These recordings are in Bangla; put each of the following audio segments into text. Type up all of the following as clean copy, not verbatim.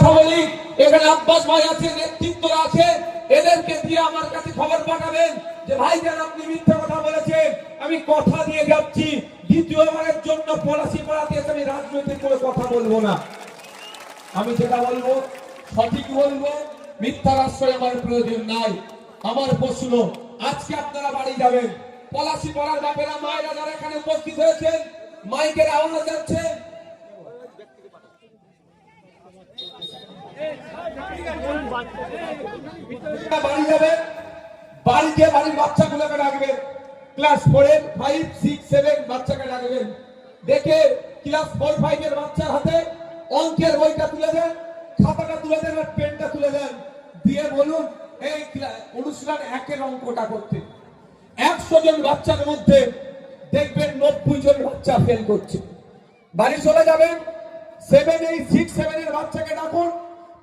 কথা বলি, এখানে আব্বাস ভাই আছে, নেতৃত্বরা আছে, এদেরকে দিয়ে আমার কাছে খবর পাঠাবেন যে ভাইজান আপনি মিথ্যা কথা বলেছেন। আমি কথা দিয়ে যাচ্ছি, দ্বিতীয়বারের জন্য পলাশি পাড়াতে এসে আমি রাজনৈতিক করে কথা বলবো না। আমি যেটা বলবো সঠিক বলবো, মিথ্যার আশ্রয় আমার প্রয়োজন নাই। আমার প্রশ্ন, আজকে আপনারা বাড়ি যাবেন, পলাশি পাড়ার বাপেরা মায়েরা যারা এখানে উপস্থিত হয়েছেন, মাইকের আওয়াজ যাচ্ছে, বাড়ি যাবেন, বাড়িতে বাড়ির বাচ্চাগুলোকে ডাকবেন, ক্লাস 4 এর 5 6 7 বাচ্চাকে ডাকবেন, দেখে ক্লাস 4 5 এর বাচ্চার হাতে অঙ্কের বইটা তুলে দেন, খাতাটা তুলে দেন আর পেনটা তুলে দেন, দিয়ে বলুন এই অনুষ্ঠান 1 এর অঙ্কটা করতে। 100 জন বাচ্চার মধ্যে দেখবেন 90 জন বাচ্চা ফেল করছে। বাড়ি চলে যাবেন, 7 8 6 7 এর বাচ্চাকে ডাকুন,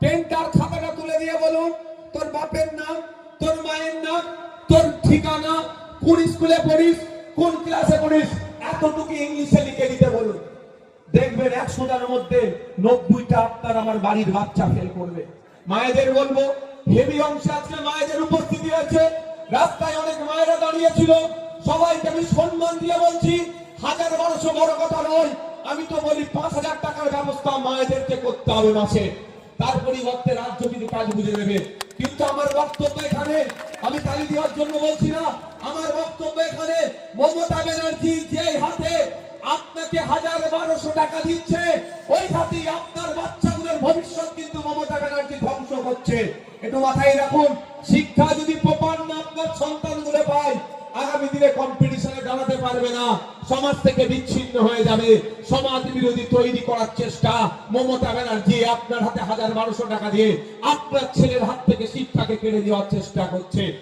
পেনটার খাতাটা তুলে দিয়ে বলুন তোর বাপের নাম, তোর মায়ের নাম, তোর ঠিকানা, কোন স্কুলে পড়িস, কোন ক্লাসে পড়িস, এতটুকু ইংলিশে লিখে দিতে বলুন। দেখবেন 100টার মধ্যে 90টা আপনার আমার বাড়ির বাচ্চা ফেল করবে। মায়েদের বলবো, হেভি অংশে আজকে মায়েদের উপস্থিতি আছে, রাস্তায় অনেক মায়েরা দাঁড়িয়েছিল, সবাইকে আমি সম্মান দিয়ে বলছি 1000-1200 বড় কথা নয়, আমি তো বলি 5000 টাকার ব্যবস্থা মায়েদেরকে করতে হবে মাসে, তার পরিবর্তে রাজ্য কিন্তু কাজ বুঝে নেবে। কিন্তু আমার বক্তব্য এখানে আমি তালি দেওয়ার জন্য বলছি না, আমার বক্তব্য এখানে মমতা ব্যানার্জি যে হাতে আপনাকে 1000-1200 টাকা দিচ্ছে, ওই হাতেই আপনার বাচ্চাগুলোর ভবিষ্যৎ কিন্তু মমতা ব্যানার্জি ধ্বংস করছে। একটু মাথায় রাখুন, শিক্ষা যদি প্রপার না আপনার সন্তানগুলো পায়, আগামী দিনে কম্পিটিশনে দাঁড়াতে পারবে না, সমাজ থেকে বিচ্ছিন্ন হয়ে যাবে, সমাজ বিরোধী তৈরি করার চেষ্টা মমতা ব্যানার্জি আপনার হাতে 1000-1200 টাকা দিয়ে আপনার ছেলের হাত থেকে শিক্ষাকে কেড়ে নেওয়ার চেষ্টা করছে।